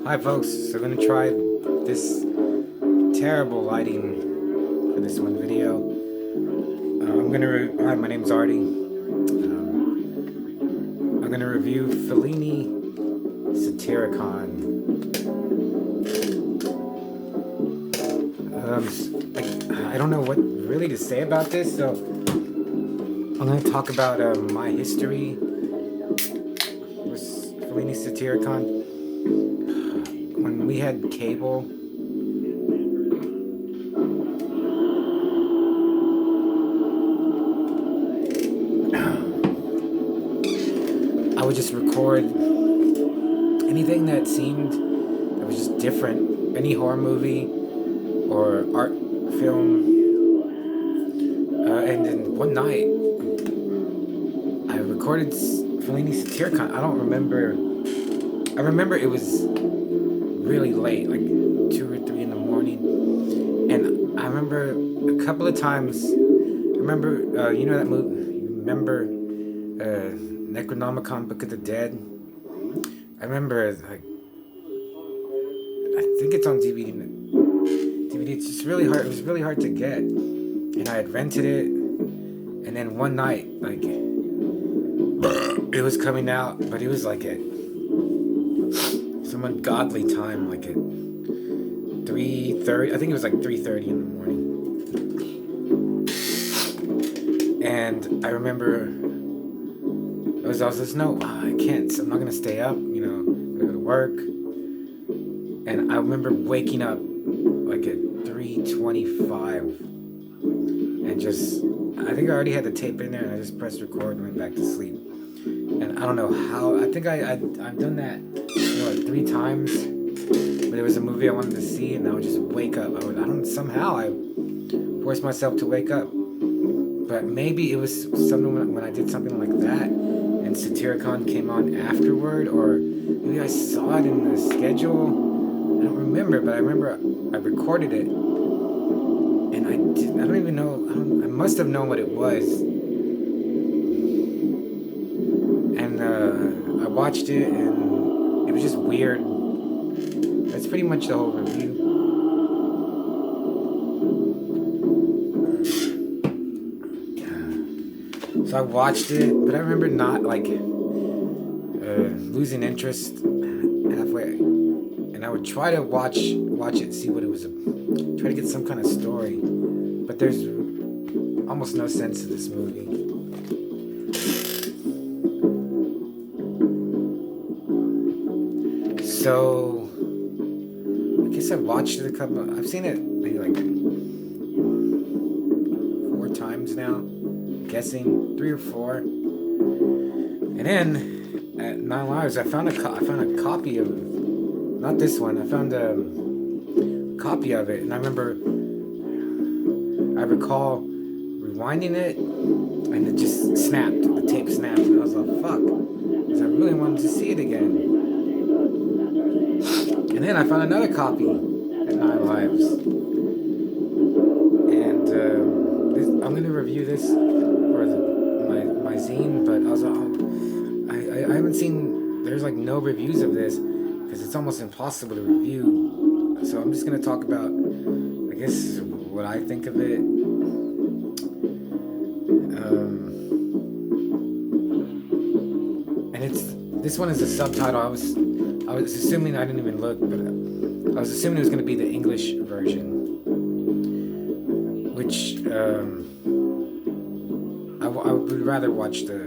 Hi folks, so I'm gonna try this terrible lighting for this one video. Hi, my name's Artie. I'm gonna review Fellini Satyricon. I don't know what really to say about this, so I'm gonna talk about my history with Fellini Satyricon. When we had cable, I would just record anything that seemed that was just different. Any horror movie or art film. And then one night, I recorded Fellini Satyricon. I don't remember. I remember it was really late, like 2 or 3 in the morning. And I remember a couple of times. I remember, you know that movie? You remember Necronomicon, Book of the Dead? I remember, like, I think it's on DVD. It's just really hard. It was really hard to get, and I had rented it. And then one night, like, it was coming out, but it was like at some ungodly time, like at 3:30. I think it was like 3:30 in the morning. And I remember I was just no, I can't. I'm not gonna stay up. I'm gonna go to work. And I remember waking up like at 3:25, and just, I think I already had the tape in there, and I just pressed record and went back to sleep. And I don't know how. I think I've done that, like 3 times. But it was a movie I wanted to see, and I would just wake up. Somehow I forced myself to wake up. But maybe it was something when I did something like that, and Satyricon came on afterward, or maybe I saw it in the schedule. I don't remember, but I remember I recorded it, and I don't even know. I must have known what it was. And I watched it, and it was just weird. That's pretty much the whole review. So I watched it, but I remember not losing interest halfway, and I would try to watch it, see what it was, try to get some kind of story. But there's almost no sense to this movie. So I guess I've watched it I've seen it maybe like 4 times now, I'm guessing 3 or 4. And then at 9 Lives, I found a copy of, not this one. I found a copy of it, and I recall rewinding it, and it just snapped. The tape snapped, and I was like, "Fuck!" Because I really wanted to see it again. And then I found another copy at 9 Lives. And I'm going to review this for my zine, but I haven't seen, there's like no reviews of this because it's almost impossible to review. So I'm just going to talk about, I guess, what I think of it. And this one is a subtitle. I was assuming, I didn't even look, but I was assuming it was going to be the English version, which I would rather watch the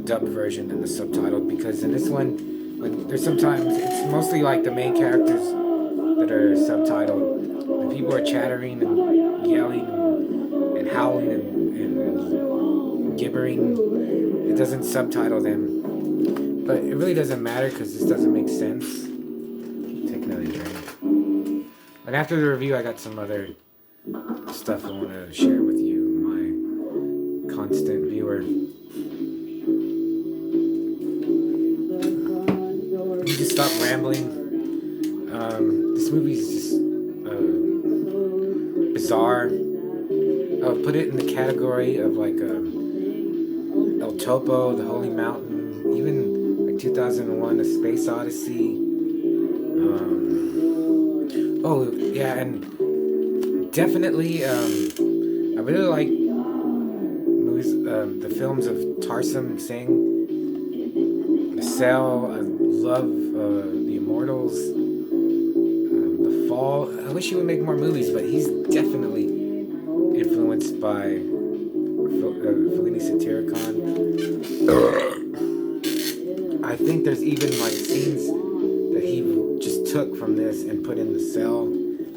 dubbed version than the subtitled, because in this one, there's sometimes, it's mostly like the main characters that are subtitled. The people are chattering and yelling and howling and gibbering. It doesn't subtitle them. But it really doesn't matter because this doesn't make sense. Take another drink. And after the review, I got some other stuff I want to share with you, my constant viewer. You just stop rambling. This movie is just bizarre. I would put it in the category of like El Topo, The Holy Mountain, even 2001, A Space Odyssey. Oh yeah, and definitely, I really like movies, the films of Tarsem Singh, The Cell. I love The Immortals, The Fall. I wish he would make more movies, but he's definitely influenced by Fellini Satyricon. I think there's even like scenes that he just took from this and put in The Cell.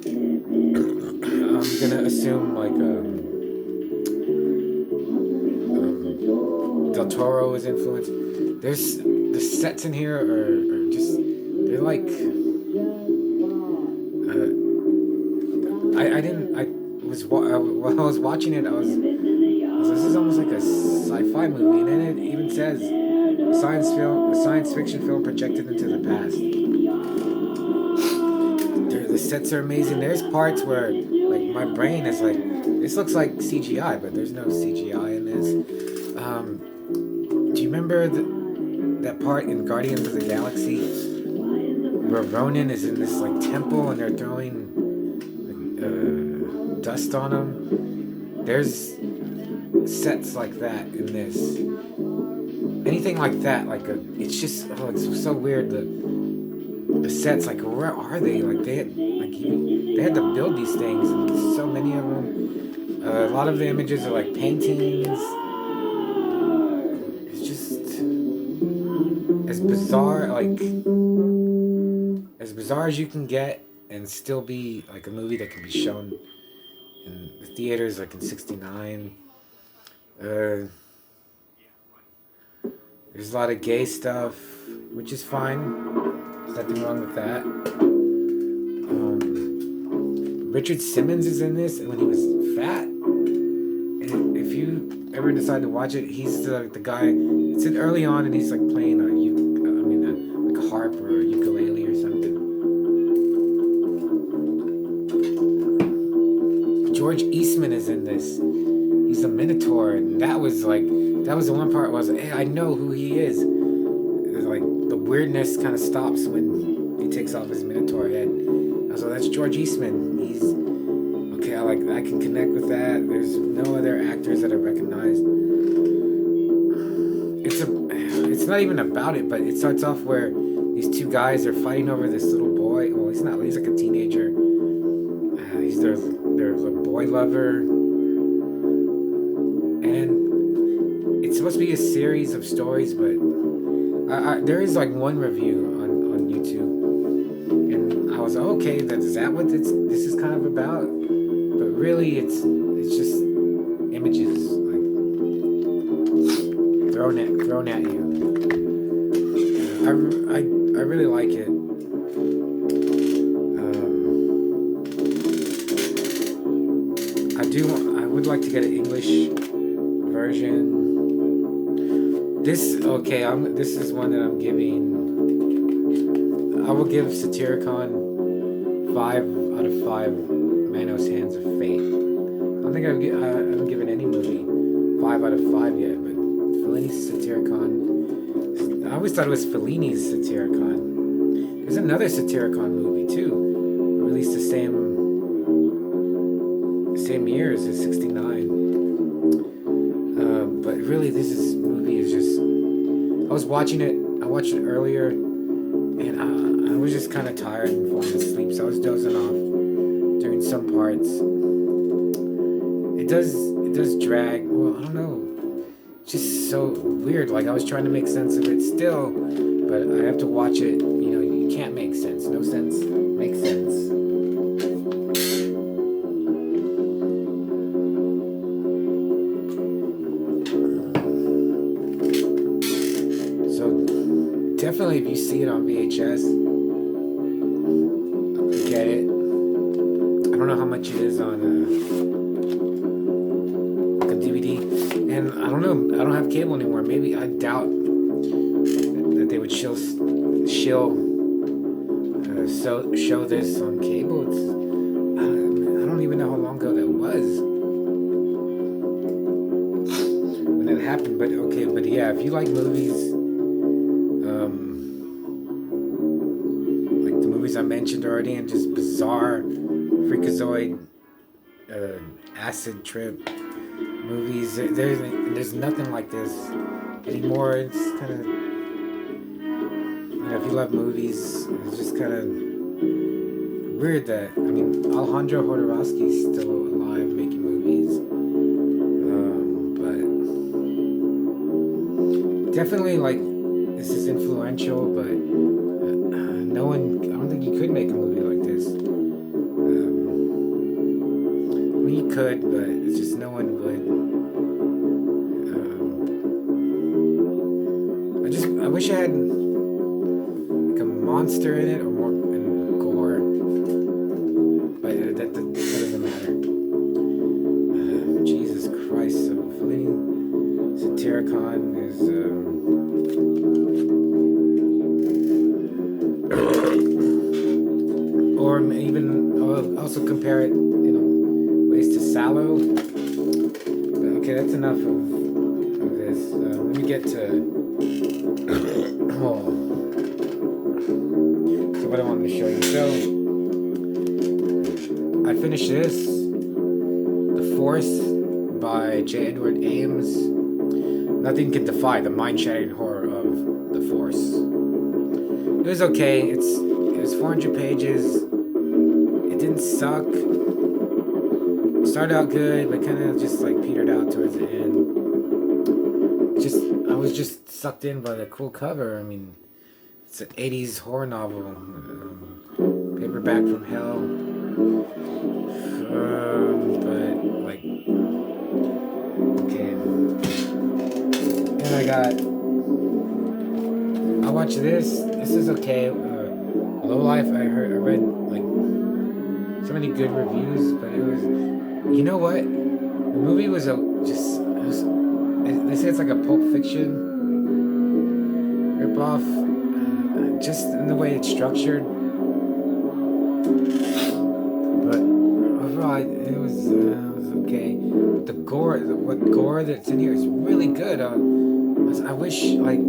I'm gonna assume like Del Toro was influenced. There's the sets in here are just they're like I didn't I was while I was watching it I was this is almost like a sci-fi movie, and then it even says a science fiction film projected into the past. The sets are amazing. There's parts where like my brain is like, this looks like CGI, but there's no CGI in this. Do you remember that part in Guardians of the Galaxy where Ronan is in this like temple and they're throwing dust on him? There's sets like that in this. Anything like that, like it's just it's so weird. The sets, like where are they? Like they had to build these things, and so many of them. A lot of the images are like paintings. It's just as bizarre, like as bizarre as you can get, and still be like a movie that can be shown in the theaters, like in '69. There's a lot of gay stuff, which is fine. There's nothing wrong with that. Richard Simmons is in this, and when he was fat. And if you ever decide to watch it, he's the guy. It's early on, and he's like playing like a harp or a ukulele or something. George Eastman is in this. He's a Minotaur, and that was the one part was, hey, I know who he is. Like the weirdness kind of stops when he takes off his Minotaur head. So that's George Eastman. He's okay. I can connect with that. There's no other actors that I recognize. It's not even about it, but it starts off where these two guys are fighting over this little boy. Well, he's not. He's like a teenager. He's their boy lover, and it's supposed to be a series of stories, but there is like one review on YouTube. I was okay. Is that what this is kind of about? But really, it's just images like thrown at you. I really like it. I would like to get an English version. This is one that I'm giving. I will give Satyricon 5 out of 5 Manos Hands of Fate. I don't think I haven't given any movie 5 out of 5 yet, but Fellini's Satyricon. I always thought it was Fellini's Satyricon. There's another Satyricon movie too, released the same year as '69. But really, this movie is just. I was watching it. I watched it earlier. And I was just kind of tired and falling asleep, so I was dozing off during some parts. It does drag. Well, I don't know. It's just so weird. Like I was trying to make sense of it still, but I have to watch it. You can't make sense. No sense makes sense. Definitely, if you see it on VHS, get it. I don't know how much it is on a DVD, and I don't know. I don't have cable anymore. Maybe I doubt that they would show this on cable. I don't even know how long ago that was when that happened. But yeah, if you like movies. movies I mentioned already, and just bizarre, freakazoid, acid trip movies. There's nothing like this anymore. It's kind of, if you love movies, it's just kind of weird that, Alejandro Jodorowsky's still alive making movies. But definitely, like, this is influential, but no one, I don't think you could make a movie like this. You could, but it's just no one would. I wish I had like a monster in it, or more in gore, but that doesn't matter. Jesus Christ! So Fellini, Satyricon is. Or even also compare it, ways to Sallow. Okay, that's enough of this. Let me get to. So what I wanted to show you. So I finished this, The Force by J. Edward Ames. Nothing can defy the mind-shattering horror of The Force. It was okay. It was 400 pages. It didn't suck. It started out good, but kind of just like petered out towards the end. I was just sucked in by the cool cover. It's an 80s horror novel. Paperback from hell. But like, okay. And I watched this. This is okay. Low Life. I read like so many good reviews, but it was. You know what? The movie was they say it's like a Pulp Fiction ripoff, just in the way it's structured. But overall, it was okay. But the gore, what gore that's in here is really good. I wish, like,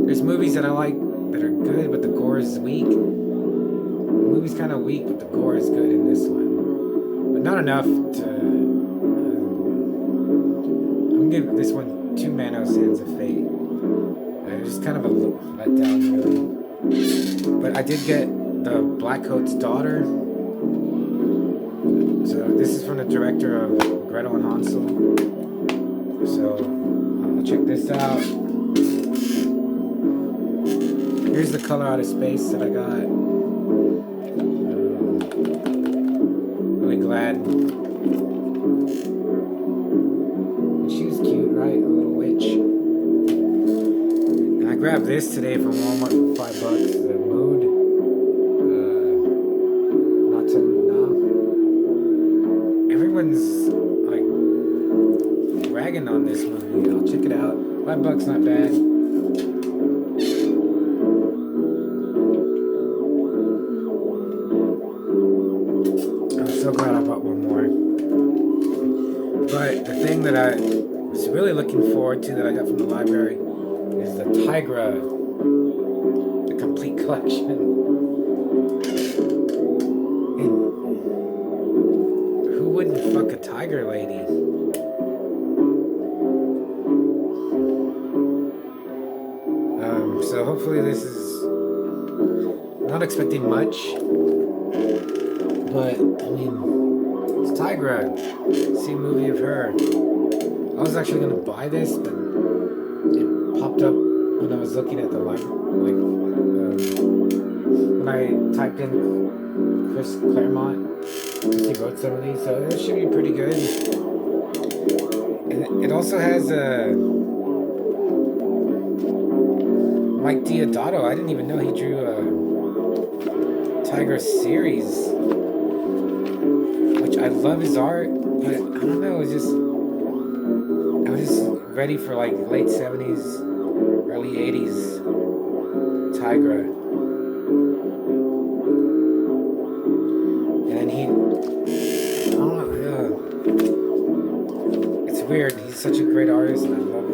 there's movies that I like that are good, but the gore is weak. The movie's kind of weak, but the gore is good in this one. But not enough to. I'm gonna give this one 2 Manos Hands of Fate. It was just kind of a letdown, really. But I did get the Black Coat's Daughter. So this is from the director of Gretel and Hansel. So I'll check this out. Here's the Color Out of Space that I got. Really glad. And she was cute, right? A little witch. And I grabbed this today from Walmart for $5. The Mood. Not to know. Everyone's like ragging on this movie. I'll check it out. $5, not bad. So glad I bought one more. But the thing that I was really looking forward to that I got from the library is the Tigra, the complete collection. And who wouldn't fuck a tiger lady? So hopefully this is, not expecting much. But, it's Tigra. See a movie of her. I was actually going to buy this, but it popped up when I was looking at the library. When I typed in Chris Claremont, he wrote some of these, so it should be pretty good. And it also has Mike Deodato. I didn't even know he drew a Tigra series. I love his art, but I don't know, I was just ready for like late 70s, early 80s Tigra. And he, I don't know, it's weird, he's such a great artist and I love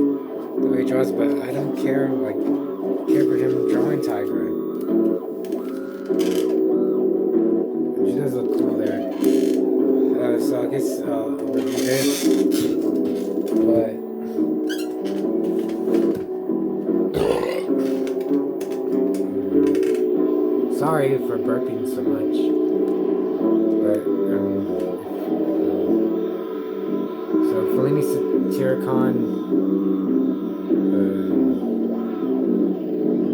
the way he draws, but I don't care for him drawing Tigra. sorry for burping so much. But, so Fellini Satyricon,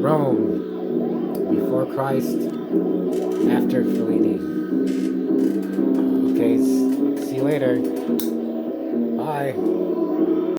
Rome, before Christ, after Fellini. Okay, see you later. Bye.